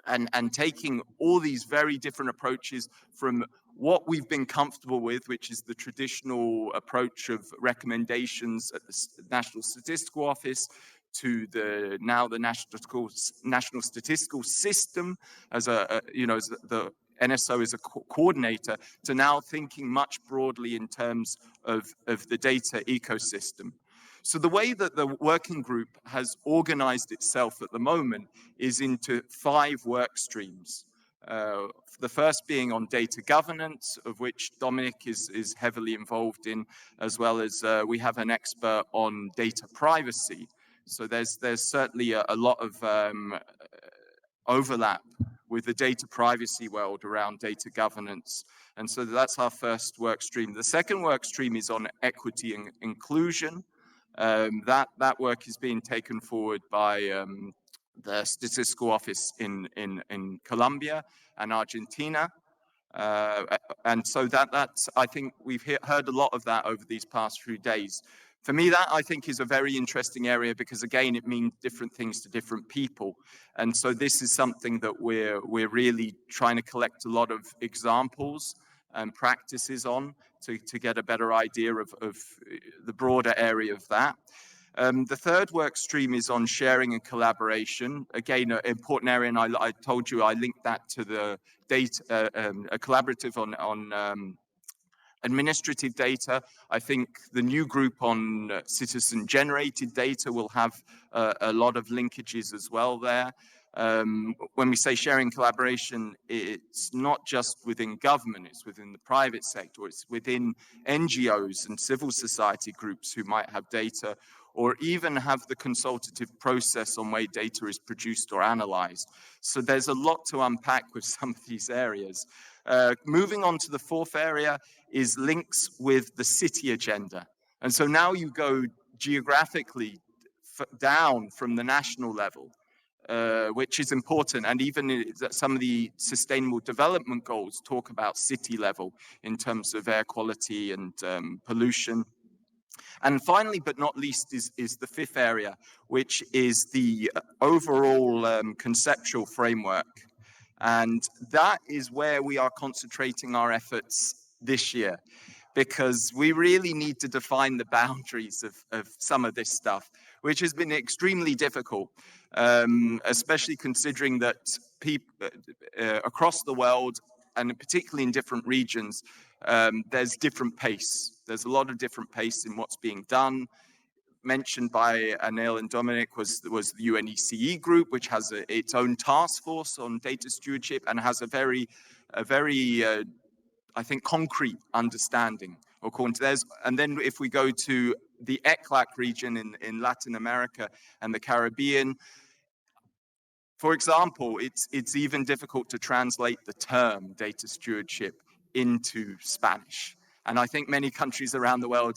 and taking all these very different approaches from what we've been comfortable with, which is the traditional approach of recommendations at the National Statistical Office, to the National Statistical System as as the NSO is a coordinator, to now thinking much broadly in terms of the data ecosystem. So the way that the working group has organized itself at the moment is into 5 work streams. The first being on data governance, of which Dominic is heavily involved in, as well as we have an expert on data privacy. So there's certainly a lot of overlap with the data privacy world around data governance. And so that's our first work stream. The second work stream is on equity and inclusion. That work is being taken forward by the Statistical Office in Colombia and Argentina. And so that's, I think we've heard a lot of that over these past few days. For me, that I think is a very interesting area because, again, it means different things to different people. And so this is something that we're really trying to collect a lot of examples and practices on to get a better idea of the broader area of that. The third work stream is on sharing and collaboration. Again, an important area, and I told you I linked that to the data, a collaborative on administrative data. I think the new group on citizen-generated data will have a lot of linkages as well there. When we say sharing collaboration, it's not just within government, it's within the private sector, it's within NGOs and civil society groups who might have data, or even have the consultative process on way data is produced or analyzed. So there's a lot to unpack with some of these areas. Moving on to the fourth area is links with the city agenda. And so now you go geographically down from the national level, which is important. And even some of the sustainable development goals talk about city level in terms of air quality and pollution. And finally, but not least, is the fifth area, which is the overall conceptual framework. And that is where we are concentrating our efforts this year, because we really need to define the boundaries of some of this stuff, which has been extremely difficult, especially considering that people across the world, and particularly in different regions, there's different pace. There's a lot of different pace in what's being done. Mentioned by Anil and Dominic was the UNECE group, which has its own task force on data stewardship and has a very I think, concrete understanding according to theirs. And then if we go to the ECLAC region in Latin America and the Caribbean, for example, it's even difficult to translate the term data stewardship into Spanish. And I think many countries around the world,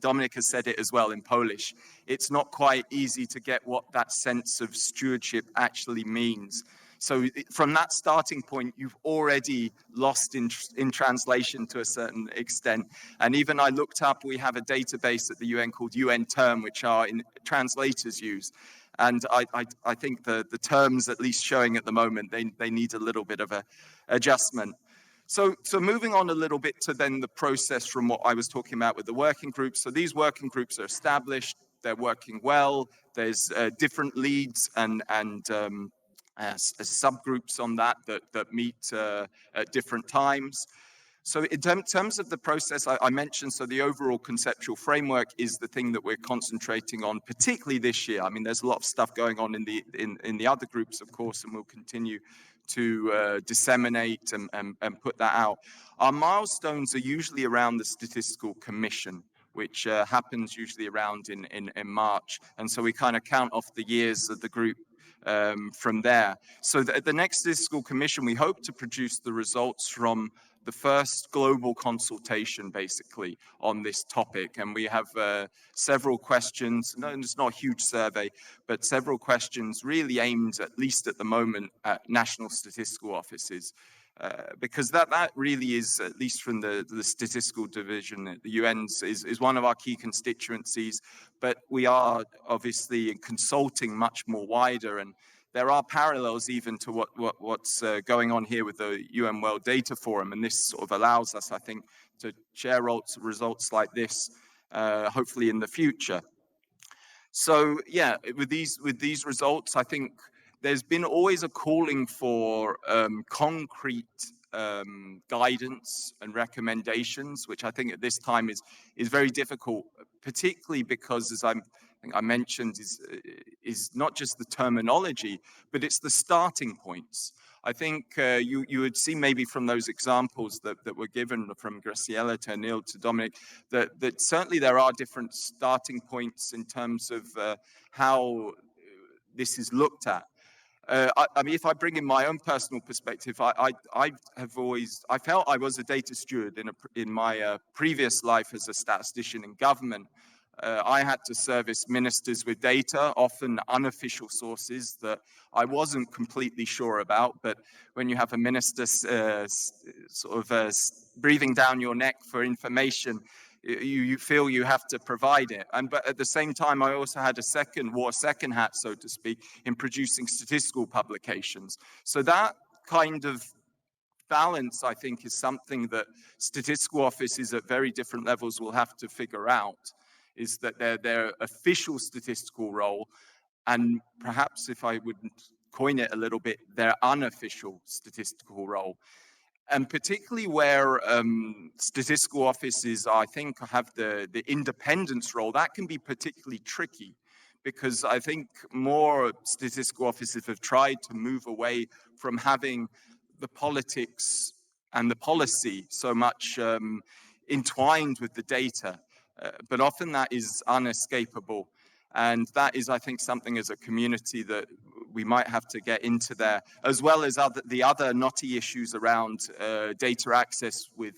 Dominic has said it as well in Polish, it's not quite easy to get what that sense of stewardship actually means. So from that starting point, you've already lost in translation to a certain extent. And even I looked up, we have a database at the UN called UN Term, which our translators use. And I think the terms, at least showing at the moment, they need a little bit of a adjustment. So moving on a little bit to then the process from what I was talking about with the working groups. So these working groups are established, they're working well, there's different leads and subgroups on that meet at different times. So in terms of the process, I mentioned, so the overall conceptual framework is the thing that we're concentrating on, particularly this year. I mean, there's a lot of stuff going on in the other groups, of course, and we'll continue to disseminate and put that out. Our milestones are usually around the Statistical Commission, which happens usually around in March. And so we kind of count off the years of the group from there. So the next Statistical Commission, we hope to produce the results from the first global consultation, basically, on this topic. And we have several questions. No, it's not a huge survey, but several questions really aimed, at least at the moment, at national statistical offices. Because that really is, at least from the statistical division at the UN's, is one of our key constituencies. But we are obviously consulting much more wider, and there are parallels even to what's going on here with the UN World Data Forum, and this sort of allows us, I think, to share results like this, hopefully in the future. So yeah, with these results, I think there's been always a calling for concrete guidance and recommendations, which I think at this time is very difficult, particularly because, as I mentioned, is not just the terminology, but it's the starting points. I think you would see maybe from those examples that were given from Graciela to Anil to Dominic, that certainly there are different starting points in terms of how this is looked at. I mean, if I bring in my own personal perspective, I felt I was a data steward in my previous life as a statistician in government. I had to service ministers with data, often unofficial sources that I wasn't completely sure about. But when you have a minister breathing down your neck for information, you feel you have to provide it. But at the same time, I also had wore a second hat, so to speak, in producing statistical publications. So that kind of balance, I think, is something that statistical offices at very different levels will have to figure out, is that their official statistical role, and perhaps, if I would coin it a little bit, their unofficial statistical role. And particularly where statistical offices, I think, have the independence role, that can be particularly tricky, because I think more statistical offices have tried to move away from having the politics and the policy so much entwined with the data. But often that is unescapable. And that is, I think, something as a community that we might have to get into there, as well as the other knotty issues around data access with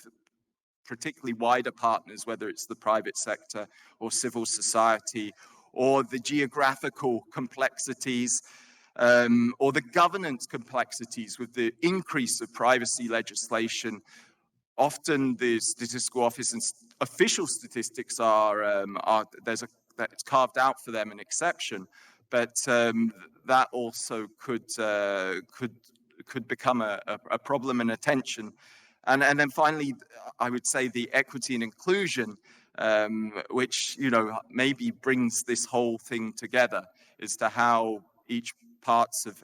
particularly wider partners, whether it's the private sector or civil society, or the geographical complexities, or the governance complexities with the increase of privacy legislation. Often the statistical office and official statistics that's carved out for them an exception, but that also could become a problem and a tension. And then finally, I would say the equity and inclusion, which maybe brings this whole thing together, as to how each parts of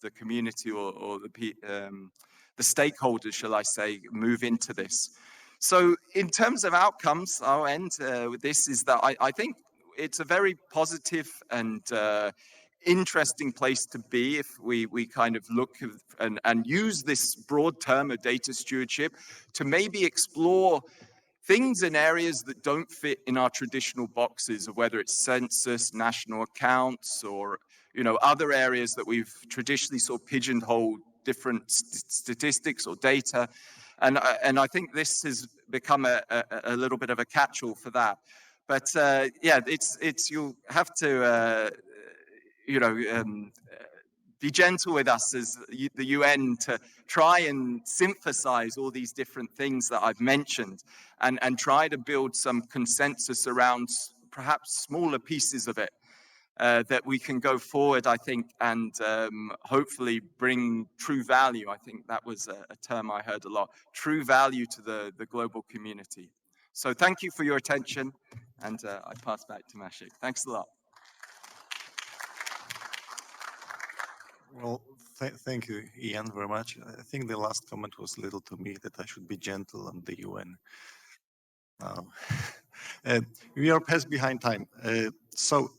the community or the stakeholders, shall I say, move into this. So in terms of outcomes, I'll end with this, is that I think it's a very positive and interesting place to be if we kind of look and use this broad term of data stewardship to maybe explore things in areas that don't fit in our traditional boxes, of whether it's census, national accounts, or other areas that we've traditionally sort of pigeonholed different statistics or data. And I think this has become a little bit of a catch-all for that. But yeah, it's you'll have to be gentle with us as the UN to try and synthesize all these different things that I've mentioned and try to build some consensus around perhaps smaller pieces of it that we can go forward, I think, and hopefully bring true value. I think that was a term I heard a lot, true value to the global community. So thank you for your attention, and I pass back to Maciek. Thanks a lot. Well, thank you, Ian, very much. I think the last comment was a little to me that I should be gentle on the UN. We are past behind time. So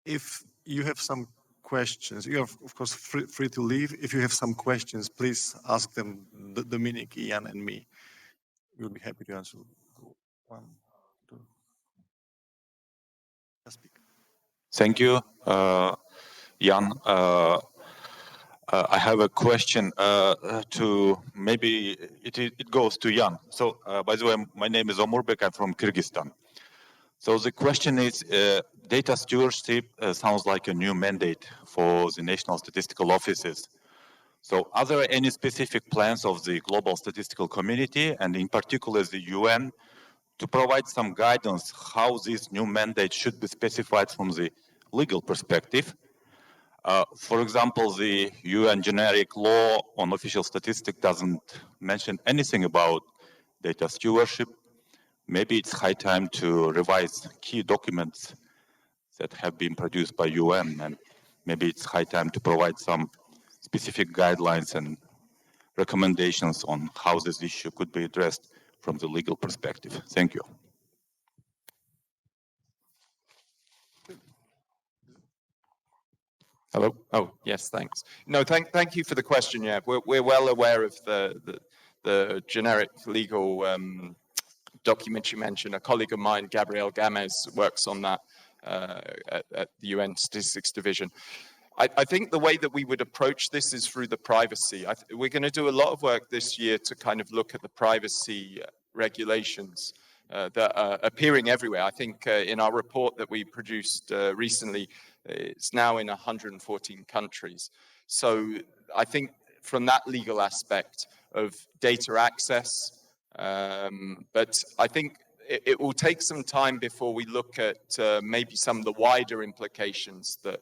if you have some questions, you are, of course, free to leave. If you have some questions, please ask them, Dominic, Ian, and me. We'll be happy to answer. One, two. Speak. Thank you, Jan. I have a question to maybe it goes to Jan. So, by the way, my name is Omurbek. I'm from Kyrgyzstan. So the question is, data stewardship sounds like a new mandate for the national statistical offices. So, are there any specific plans of the global statistical community, and in particular the UN, to provide some guidance how this new mandate should be specified from the legal perspective? For example, the UN generic law on official statistics doesn't mention anything about data stewardship. Maybe it's high time to revise key documents that have been produced by UN, and maybe it's high time to provide some specific guidelines and recommendations on how this issue could be addressed from the legal perspective. Thank you. Hello. Oh, yes, thanks. No, thank you for the question. Yeah, we're well aware of the generic legal document you mentioned. A colleague of mine, Gabriel Gamez, works on that at the UN Statistics Division. I think the way that we would approach this is through the privacy. We're going to do a lot of work this year to kind of look at the privacy regulations that are appearing everywhere. I think in our report that we produced recently, it's now in 114 countries. So I think from that legal aspect of data access, but I think it will take some time before we look at maybe some of the wider implications that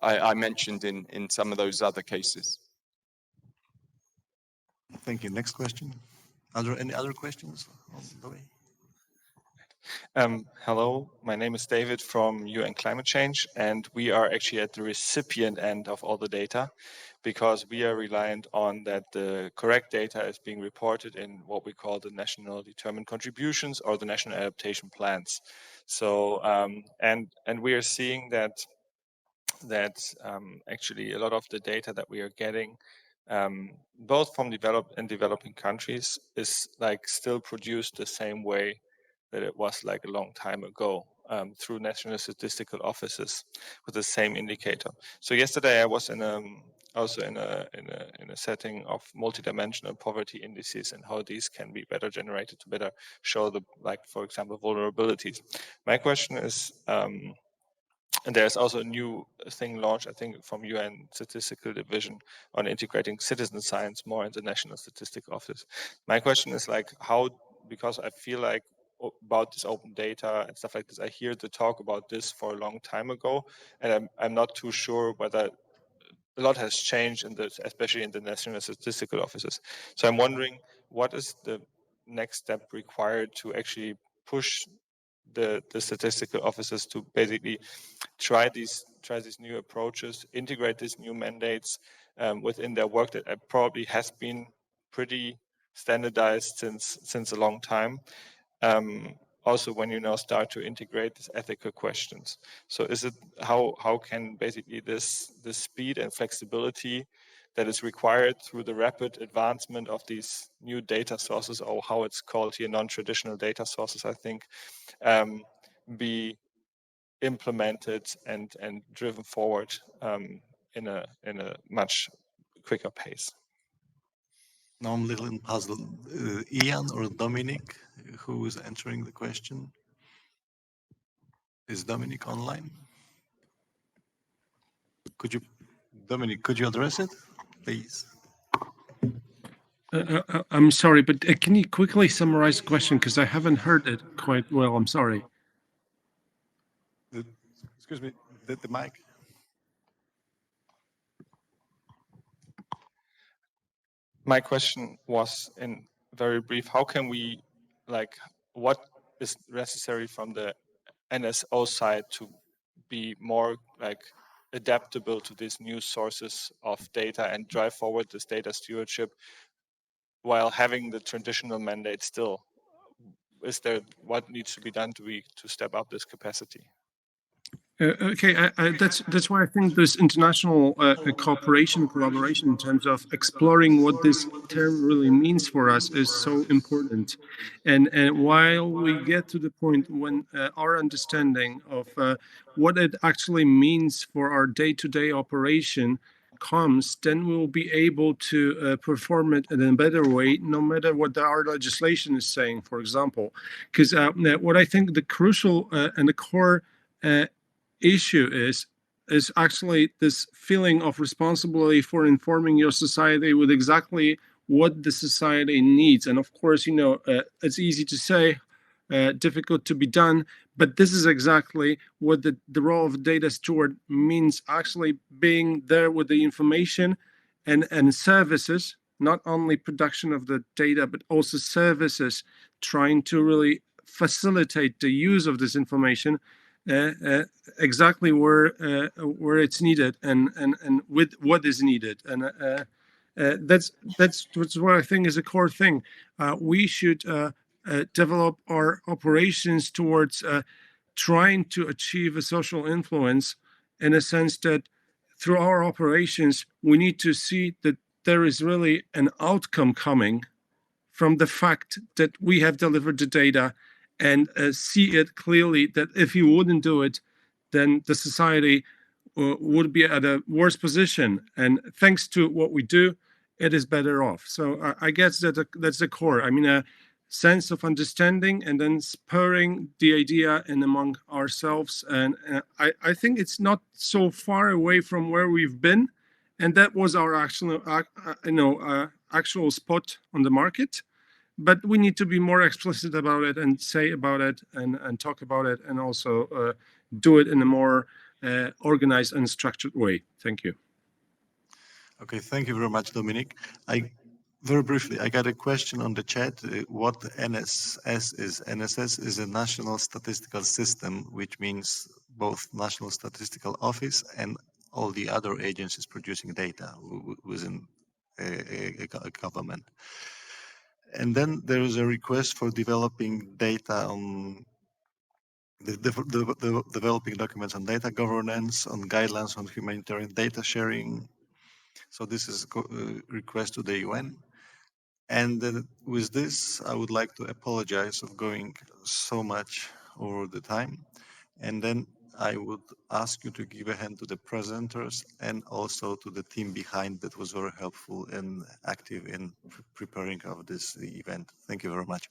I mentioned in some of those other cases. Thank you. Next question. Are there any other questions on the way? Hello, my name is David from UN Climate Change, and we are actually at the recipient end of all the data because we are reliant on that the correct data is being reported in what we call the national determined contributions or the national adaptation plans. So, and we are seeing that actually a lot of the data that we are getting, both from developed and developing countries, is like still produced the same way that it was like a long time ago through national statistical offices with the same indicator. So yesterday I was also in a setting of multidimensional poverty indices and how these can be better generated to better show the, like, for example, vulnerabilities. My question is, and there's also a new thing launched, I think, from UN Statistical Division on integrating citizen science more in the National Statistics Office. My question is like how, because I feel like about this open data and stuff like this, I hear the talk about this for a long time ago, and I'm not too sure whether a lot has changed in this, especially in the National Statistical Offices. So I'm wondering, what is the next step required to actually push the statistical offices to basically try these new approaches, integrate these new mandates within their work that probably has been pretty standardized since a long time. Also, when you now start to integrate these ethical questions, so is it how can basically this speed and flexibility that is required through the rapid advancement of these new data sources, or how it's called here, non-traditional data sources, I think, be implemented and driven forward in a much quicker pace? Now I'm a little puzzled. Ian or Dominic, who is answering the question? Is Dominic online? Could you Dominic, could you address it, please? I'm sorry, but can you quickly summarize the question, because I haven't heard it quite well. I'm sorry. Excuse me, the mic. My question was in very brief, how can we, like, what is necessary from the NSO side to be more like adaptable to these new sources of data and drive forward this data stewardship while having the traditional mandate still? Is there what needs to be done to step up this capacity? Okay, that's why I think this international cooperation, collaboration in terms of exploring what this term really means for us is so important. And while we get to the point when our understanding of what it actually means for our day-to-day operation comes, then we'll be able to perform it in a better way, no matter what our legislation is saying, for example. Because what I think the crucial and the core issue is actually this feeling of responsibility for informing your society with exactly what the society needs. And of course, it's easy to say, difficult to be done, but this is exactly what the role of data steward means, actually being there with the information and services, not only production of the data, but also services, trying to really facilitate the use of this information exactly where it's needed and with what is needed. And that's what I think is a core thing. We should develop our operations towards trying to achieve a social influence, in a sense that through our operations, we need to see that there is really an outcome coming from the fact that we have delivered the data, and see it clearly that if you wouldn't do it, then the society would be at a worse position. And thanks to what we do, it is better off. So I guess that's the core. I mean, a sense of understanding and then spurring the idea in among ourselves. And I think it's not so far away from where we've been. And that was our actual spot on the market. But we need to be more explicit about it and say about it and talk about it, and also do it in a more organized and structured way. Thank you. Okay, thank you very much, Dominic. Very briefly, I got a question on the chat. What NSS is? NSS is a National Statistical System, which means both National Statistical Office and all the other agencies producing data within a government. And then there is a request for developing data on developing documents on data governance, on guidelines on humanitarian data sharing. So this is a request to the UN. And with this, I would like to apologize of going so much over the time. And then I would ask you to give a hand to the presenters and also to the team behind that was very helpful and active in preparing of this event. Thank you very much.